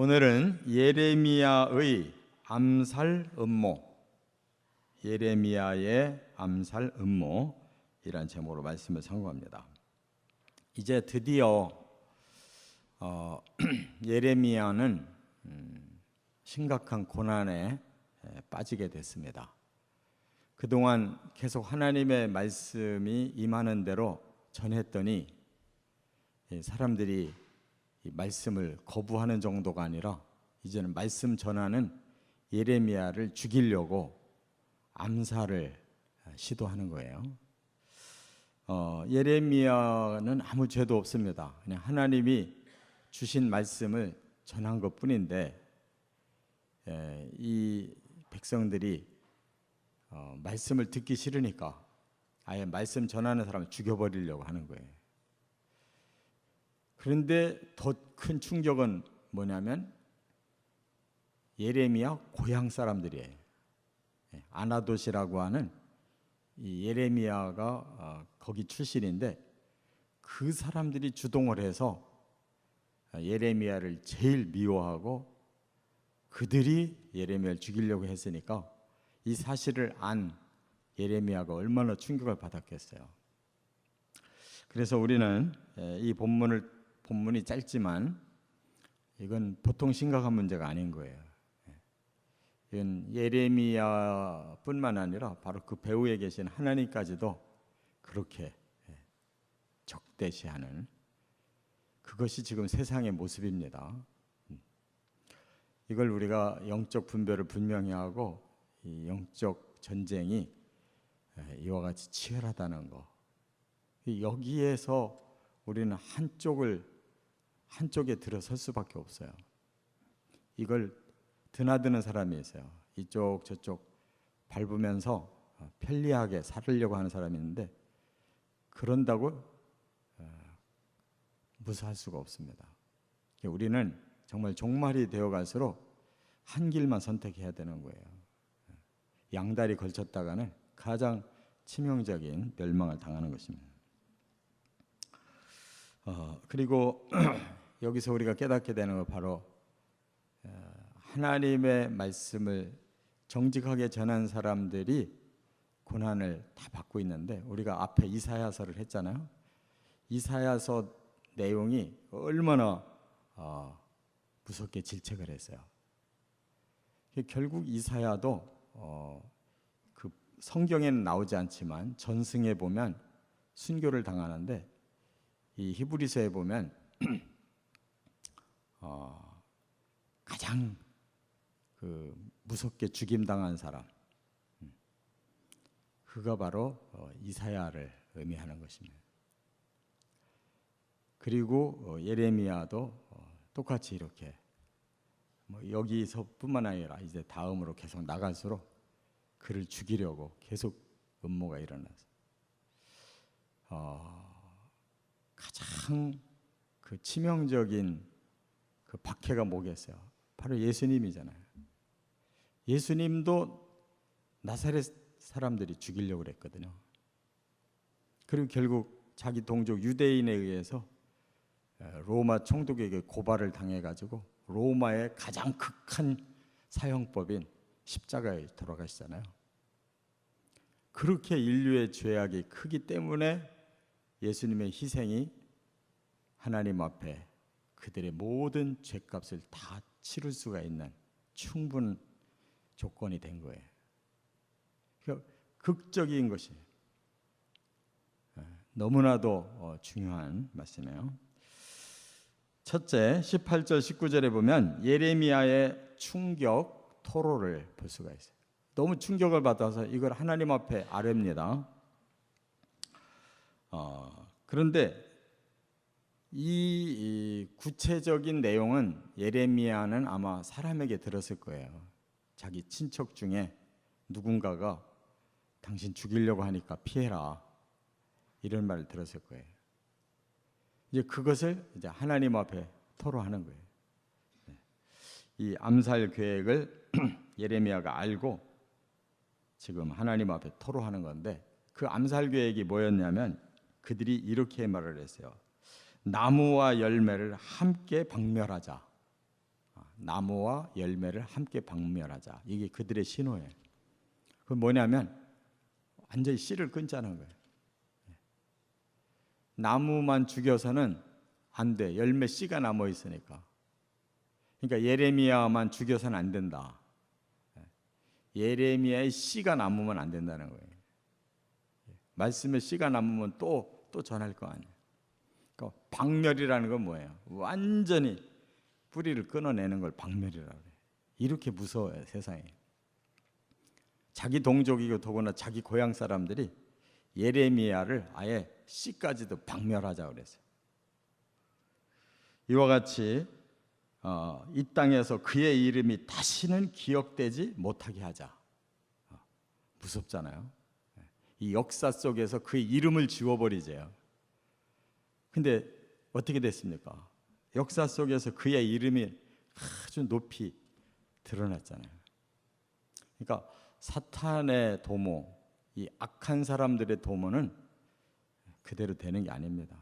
오늘은 예레미야의 암살 음모, 예레미야의 암살 음모이란 제목으로 말씀을 선고합니다. 이제 드디어 예레미야는 심각한 고난에 빠지게 됐습니다. 그동안 계속 하나님의 말씀이 임하는 대로 전했더니 사람들이 이 말씀을 거부하는 정도가 아니라 이제는 말씀 전하는 예레미야를 죽이려고 암살을 시도하는 거예요. 예레미야는 아무 죄도 없습니다. 그냥 하나님이 주신 말씀을 전한 것뿐인데 이 백성들이 말씀을 듣기 싫으니까 아예 말씀 전하는 사람을 죽여버리려고 하는 거예요. 그런데 더 큰 충격은 뭐냐면 예레미야 고향 사람들이에요. 아나돗이라고 하는 이 예레미야가 거기 출신인데 그 사람들이 주동을 해서 예레미야를 제일 미워하고 그들이 예레미야를 죽이려고 했으니까 이 사실을 안 예레미야가 얼마나 충격을 받았겠어요. 그래서 우리는 이 본문이 짧지만 이건 보통 심각한 문제가 아닌 거예요. 이건 예레미야뿐만 아니라 바로 그 배후에 계신 하나님까지도 그렇게 적대시하는 그것이 지금 세상의 모습입니다. 이걸 우리가 영적 분별을 분명히 하고 이 영적 전쟁이 이와 같이 치열하다는 거. 여기에서 우리는 한쪽에 들어설 수밖에 없어요. 이걸 드나드는 사람이 있어요. 이쪽 저쪽 밟으면서 편리하게 살으려고 하는 사람이 있는데 그런다고 무사할 수가 없습니다. 우리는 정말 종말이 되어갈수록 한 길만 선택해야 되는 거예요. 양다리 걸쳤다가는 가장 치명적인 멸망을 당하는 것입니다. 그리고 여기서 우리가 깨닫게 되는 건 바로 하나님의 말씀을 정직하게 전한 사람들이 고난을 다 받고 있는데 우리가 앞에 이사야서를 했잖아요. 이사야서 내용이 얼마나 무섭게 질책을 했어요. 결국 이사야도 그 성경에는 나오지 않지만 전승에 보면 순교를 당하는데 이 히브리서에 보면 가장 그 무섭게 죽임당한 사람 그가 바로 이사야를 의미하는 것입니다. 그리고 예레미야도 똑같이 이렇게 여기서뿐만 아니라 이제 다음으로 계속 나갈수록 그를 죽이려고 계속 음모가 일어나서 가장 그 치명적인 그 박해가 뭐겠어요? 바로 예수님이잖아요. 예수님도 나사렛 사람들이 죽이려고 그랬거든요. 그리고 결국 자기 동족 유대인에 의해서 로마 총독에게 고발을 당해가지고 로마의 가장 극한 사형법인 십자가에 돌아가시잖아요. 그렇게 인류의 죄악이 크기 때문에 예수님의 희생이 하나님 앞에 그들의 모든 죄값을 다 치를 수가 있는 충분한 조건이 된 거예요. 그러니까 극적인 것이 너무나도 중요한 말씀이에요. 첫째, 18절 19절에 보면 예레미야의 충격 토로를 볼 수가 있어요. 너무 충격을 받아서 이걸 하나님 앞에 아뢰입니다. 그런데 이 구체적인 내용은 예레미야는 아마 사람에게 들었을 거예요. 자기 친척 중에 누군가가 당신 죽이려고 하니까 피해라 이런 말을 들었을 거예요. 이제 그것을 이제 하나님 앞에 토로하는 거예요. 이 암살 계획을 예레미야가 알고 지금 하나님 앞에 토로하는 건데 그 암살 계획이 뭐였냐면 그들이 이렇게 말을 했어요. 나무와 열매를 함께 박멸하자. 나무와 열매를 함께 박멸하자. 이게 그들의 신호예요. 그건 뭐냐면 완전히 씨를 끊자는 거예요. 나무만 죽여서는 안 돼. 열매 씨가 남아 있으니까. 그러니까 예레미야만 죽여서는 안 된다. 예레미야의 씨가 남으면 안 된다는 거예요. 말씀의 씨가 남으면 또 전할 거 아니에요. 그러니까 박멸이라는 건 뭐예요? 완전히 뿌리를 끊어내는 걸 박멸이라고 해요. 이렇게 무서워요, 세상에. 자기 동족이고 더구나 자기 고향 사람들이 예레미야를 아예 씨까지도 박멸하자고 그랬어요. 이와 같이 이 땅에서 그의 이름이 다시는 기억되지 못하게 하자. 무섭잖아요. 이 역사 속에서 그의 이름을 지워버리세요. 근데 어떻게 됐습니까? 역사 속에서 그의 이름이 아주 높이 드러났잖아요. 그러니까 사탄의 도모, 이 악한 사람들의 도모는 그대로 되는 게 아닙니다.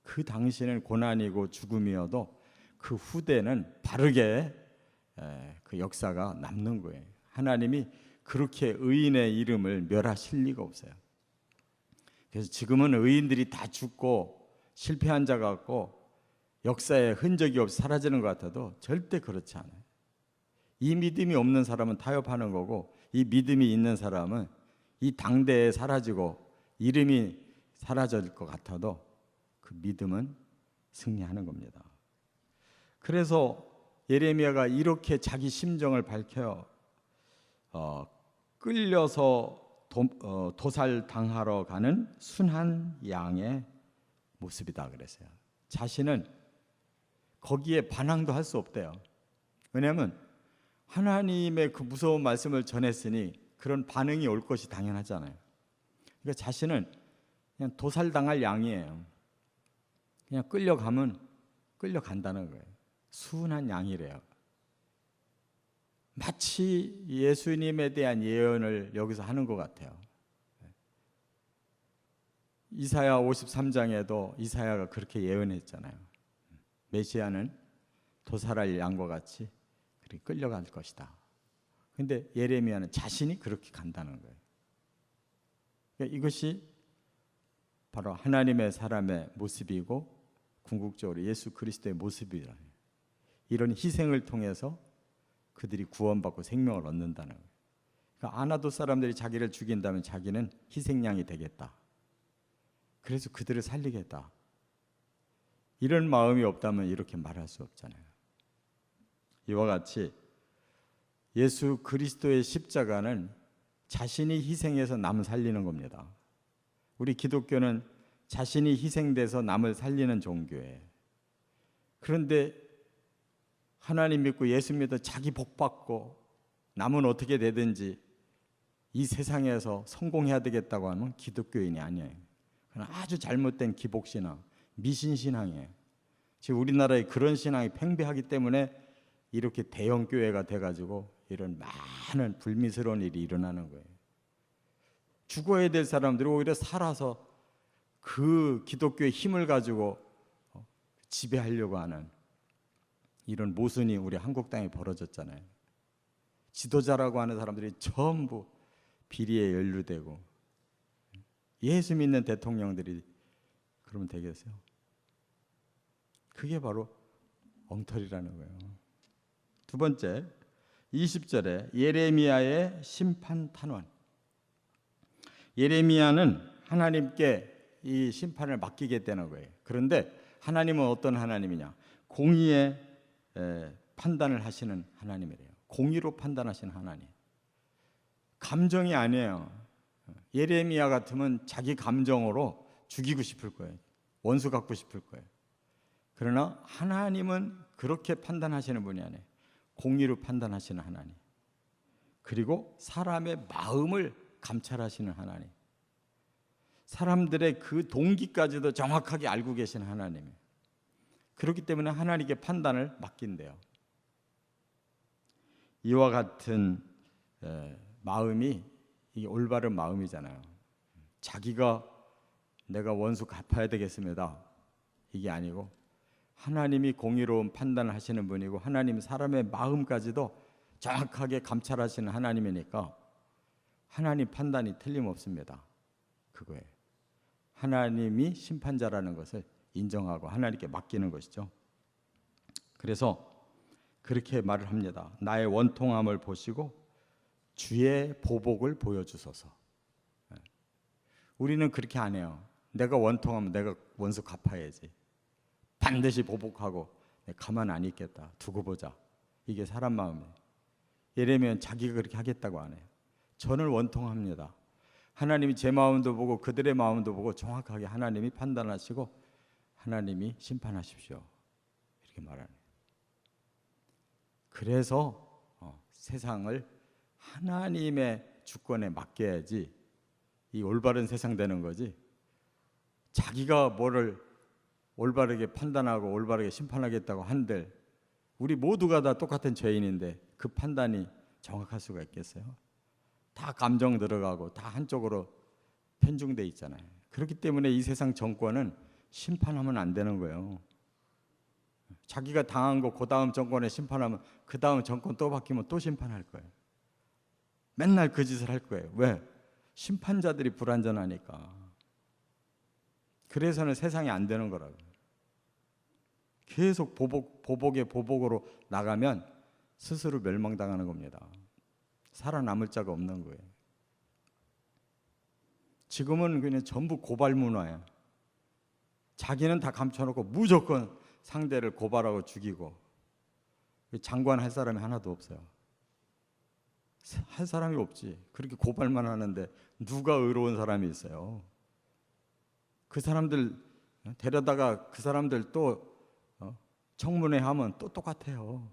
그 당시는 고난이고 죽음이어도 그 후대는 바르게 그 역사가 남는 거예요. 하나님이 그렇게 의인의 이름을 멸하실 리가 없어요. 그래서 지금은 의인들이 다 죽고 실패한 자 같고 역사에 흔적이 없이 사라지는 것 같아도 절대 그렇지 않아요. 이 믿음이 없는 사람은 타협하는 거고, 이 믿음이 있는 사람은 이 당대에 사라지고 이름이 사라질 것 같아도 그 믿음은 승리하는 겁니다. 그래서 예레미야가 이렇게 자기 심정을 밝혀요. 끌려서 도살당하러 가는 순한 양의 모습이다 그랬어요. 자신은 거기에 반항도 할 수 없대요. 왜냐하면 하나님의 그 무서운 말씀을 전했으니 그런 반응이 올 것이 당연하잖아요. 그러니까 자신은 그냥 도살당할 양이에요. 그냥 끌려가면 끌려간다는 거예요. 순한 양이래요. 마치 예수님에 대한 예언을 여기서 하는 것 같아요. 이사야 53장에도 이사야가 그렇게 예언했잖아요. 메시아는 도살할 양과 같이 끌려갈 것이다. 그런데 예레미야는 자신이 그렇게 간다는 거예요. 그러니까 이것이 바로 하나님의 사람의 모습이고 궁극적으로 예수 그리스도의 모습이라. 이런 희생을 통해서 그들이 구원받고 생명을 얻는다는 거예요. 그러니까 아나도 사람들이 자기를 죽인다면 자기는 희생양이 되겠다. 그래서 그들을 살리겠다. 이런 마음이 없다면 이렇게 말할 수 없잖아요. 이와 같이 예수 그리스도의 십자가는 자신이 희생해서 남을 살리는 겁니다. 우리 기독교는 자신이 희생돼서 남을 살리는 종교예요. 그런데 하나님 믿고 예수 믿어 자기 복 받고 남은 어떻게 되든지 이 세상에서 성공해야 되겠다고 하면 기독교인이 아니에요. 그건 아주 잘못된 기복신앙, 미신신앙이에요. 지금 우리나라에 그런 신앙이 팽배하기 때문에 이렇게 대형 교회가 돼가지고 이런 많은 불미스러운 일이 일어나는 거예요. 죽어야 될 사람들이 오히려 살아서 그 기독교의 힘을 가지고 지배하려고 하는 이런 모순이 우리 한국 땅에 벌어졌잖아요. 지도자라고 하는 사람들이 전부 비리에 연루되고 예수 믿는 대통령들이 그러면 되겠어요? 그게 바로 엉터리라는 거예요. 두 번째, 20절에 예레미야의 심판 탄원. 예레미야는 하나님께 이 심판을 맡기게 되는 거예요. 그런데 하나님은 어떤 하나님이냐? 공의의 판단을 하시는 하나님이래요. 공의로 판단하시는 하나님. 감정이 아니에요. 예레미야 같으면 자기 감정으로 죽이고 싶을 거예요. 원수 갖고 싶을 거예요. 그러나 하나님은 그렇게 판단하시는 분이 아니에요. 공의로 판단하시는 하나님. 그리고 사람의 마음을 감찰하시는 하나님. 사람들의 그 동기까지도 정확하게 알고 계시는 하나님이에요. 그렇기 때문에 하나님께 판단을 맡긴대요. 이와 같은 마음이 이게 올바른 마음이잖아요. 자기가 내가 원수 갚아야 되겠습니다. 이게 아니고 하나님이 공의로운 판단을 하시는 분이고 하나님 사람의 마음까지도 정확하게 감찰하시는 하나님이니까 하나님 판단이 틀림없습니다. 그거예요. 하나님이 심판자라는 것을 인정하고 하나님께 맡기는 것이죠. 그래서 그렇게 말을 합니다. 나의 원통함을 보시고 주의 보복을 보여주소서. 우리는 그렇게 안 해요. 내가 원통하면 내가 원수 갚아야지. 반드시 보복하고 가만 안 있겠다. 두고 보자. 이게 사람 마음이에요. 예레미야는 자기가 그렇게 하겠다고 안 해요. 저는 원통합니다. 하나님이 제 마음도 보고 그들의 마음도 보고 정확하게 하나님이 판단하시고 하나님이 심판하십시오. 이렇게 말하는 거예요. 그래서 세상을 하나님의 주권에 맡겨야지 이 올바른 세상 되는 거지. 자기가 뭐를 올바르게 판단하고 올바르게 심판하겠다고 한들 우리 모두가 다 똑같은 죄인인데 그 판단이 정확할 수가 있겠어요? 다 감정 들어가고 다 한쪽으로 편중돼 있잖아요. 그렇기 때문에 이 세상 정권은 심판하면 안 되는 거예요. 자기가 당한 거 그 다음 정권에 심판하면 그 다음 정권 또 바뀌면 또 심판할 거예요. 맨날 그 짓을 할 거예요. 왜? 심판자들이 불완전하니까. 그래서는 세상이 안 되는 거라고요. 계속 보복의 보복으로 나가면 스스로 멸망당하는 겁니다. 살아남을 자가 없는 거예요. 지금은 그냥 전부 고발 문화예요. 자기는 다 감춰놓고 무조건 상대를 고발하고 죽이고 장관할 사람이 하나도 없어요. 할 사람이 없지. 그렇게 고발만 하는데 누가 의로운 사람이 있어요? 그 사람들 데려다가 그 사람들 또 청문회 하면 또 똑같아요.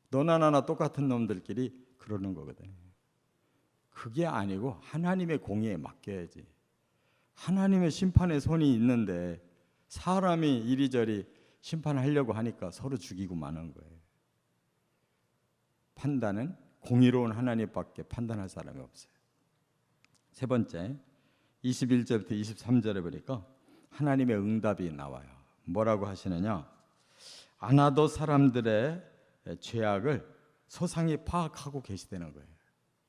너나 나나 똑같은 놈들끼리 그러는 거거든요. 그게 아니고 하나님의 공의에 맡겨야지. 하나님의 심판의 손이 있는데 사람이 이리저리 심판하려고 하니까 서로 죽이고 마는 거예요. 판단은 공의로운 하나님밖에 판단할 사람이 없어요. 세 번째, 21절부터 23절에 보니까 하나님의 응답이 나와요. 뭐라고 하시느냐? 아나도 사람들의 죄악을 소상히 파악하고 계시다는 거예요.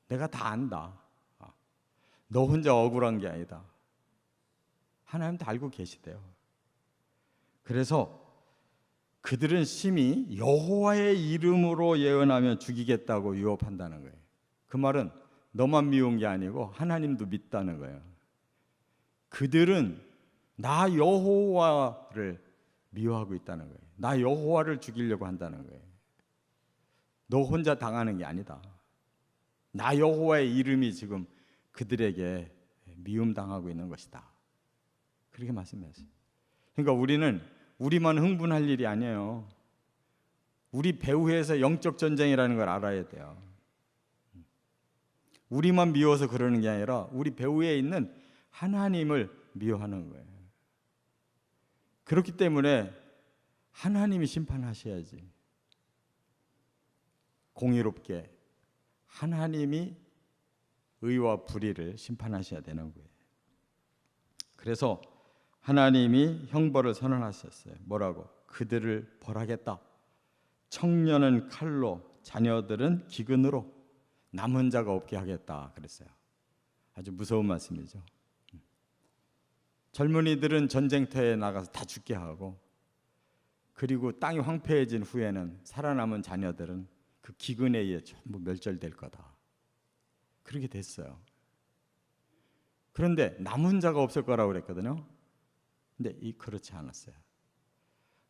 내가 다 안다. 너 혼자 억울한 게 아니다. 하나님도 알고 계시대요. 그래서 그들은 심히 여호와의 이름으로 예언하면 죽이겠다고 유업한다는 거예요. 그 말은 너만 미운 게 아니고 하나님도 믿다는 거예요. 그들은 나 여호와를 미워하고 있다는 거예요. 나 여호와를 죽이려고 한다는 거예요. 너 혼자 당하는 게 아니다. 나 여호와의 이름이 지금 그들에게 미움당하고 있는 것이다. 그렇게 말씀하셨어요. 그러니까 우리는 우리만 흥분할 일이 아니에요. 우리 배후에서 영적 전쟁이라는 걸 알아야 돼요. 우리만 미워서 그러는 게 아니라 우리 배후에 있는 하나님을 미워하는 거예요. 그렇기 때문에 하나님이 심판하셔야지. 공의롭게 하나님이 의와 불의를 심판하셔야 되는 거예요. 그래서 하나님이 형벌을 선언하셨어요. 뭐라고? 그들을 벌하겠다. 청년은 칼로, 자녀들은 기근으로, 남은 자가 없게 하겠다 그랬어요. 아주 무서운 말씀이죠. 젊은이들은 전쟁터에 나가서 다 죽게 하고, 그리고 땅이 황폐해진 후에는 살아남은 자녀들은 그 기근에 의해 전부 멸절될 거다. 그렇게 됐어요. 그런데 남은 자가 없을 거라고 그랬거든요. 근데 그렇지 않았어요.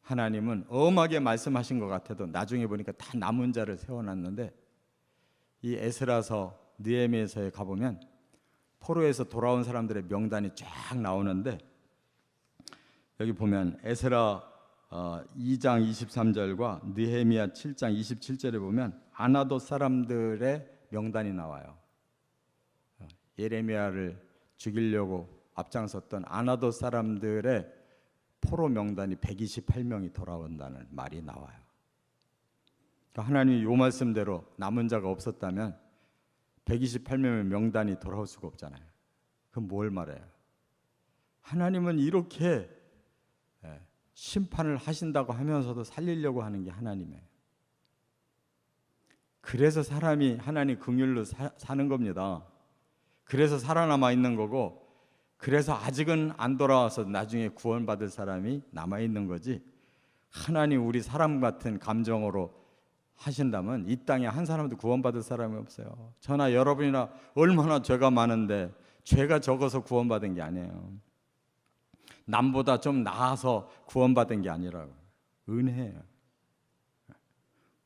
하나님은 엄하게 말씀하신 것 같아도 나중에 보니까 다 남은 자를 세워놨는데, 이 에스라서 느헤미야서에 가보면 포로에서 돌아온 사람들의 명단이 쫙 나오는데, 여기 보면 에스라 2장 23절과 느헤미야 7장 27절에 보면 아나돗 사람들의 명단이 나와요. 예레미야를 죽이려고 앞장섰던 아나돗 사람들의 포로 명단이 128명이 돌아온다는 말이 나와요. 그러니까 하나님이 이 말씀대로 남은 자가 없었다면 128명의 명단이 돌아올 수가 없잖아요. 그럼 뭘 말해요? 하나님은 이렇게 심판을 하신다고 하면서도 살리려고 하는 게 하나님이에요. 그래서 사람이 하나님 긍휼로 사는 겁니다. 그래서 살아남아 있는 거고, 그래서 아직은 안 돌아와서 나중에 구원받을 사람이 남아있는 거지, 하나님 우리 사람 같은 감정으로 하신다면 이 땅에 한 사람도 구원받을 사람이 없어요. 저나 여러분이나 얼마나 죄가 많은데 죄가 적어서 구원받은 게 아니에요. 남보다 좀 나아서 구원받은 게 아니라고. 은혜예요.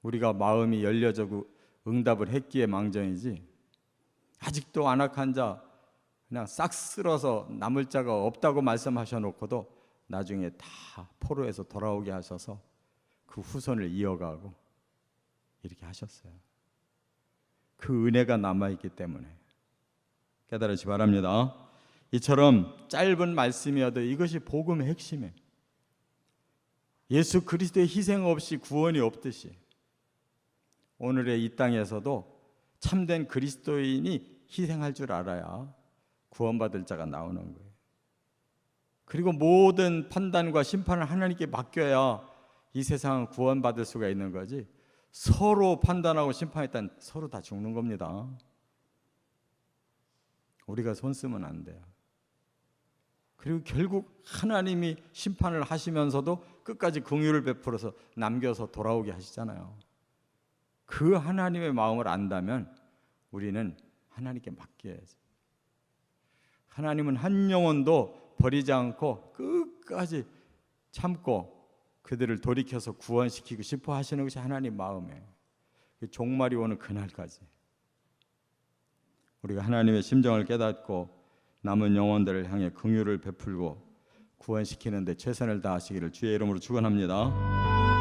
우리가 마음이 열려지고 응답을 했기에 망정이지, 아직도 안악한 자 그냥 싹 쓸어서 남을 자가 없다고 말씀하셔놓고도 나중에 다 포로에서 돌아오게 하셔서 그 후손을 이어가고 이렇게 하셨어요. 그 은혜가 남아있기 때문에 깨달으시 바랍니다. 이처럼 짧은 말씀이어도 이것이 복음의 핵심이에요. 예수 그리스도의 희생 없이 구원이 없듯이 오늘의 이 땅에서도 참된 그리스도인이 희생할 줄 알아야 구원받을 자가 나오는 거예요. 그리고 모든 판단과 심판을 하나님께 맡겨야 이 세상은 구원받을 수가 있는 거지, 서로 판단하고 심판했다는 서로 다 죽는 겁니다. 우리가 손 쓰면 안 돼요. 그리고 결국 하나님이 심판을 하시면서도 끝까지 긍휼을 베풀어서 남겨서 돌아오게 하시잖아요. 그 하나님의 마음을 안다면 우리는 하나님께 맡겨야지. 하나님은 한 영혼도 버리지 않고 끝까지 참고 그들을 돌이켜서 구원시키고 싶어 하시는 것이 하나님 마음이에요. 종말이 오는 그날까지 우리가 하나님의 심정을 깨닫고 남은 영혼들을 향해 긍휼을 베풀고 구원시키는 데 최선을 다하시기를 주의 이름으로 축원합니다.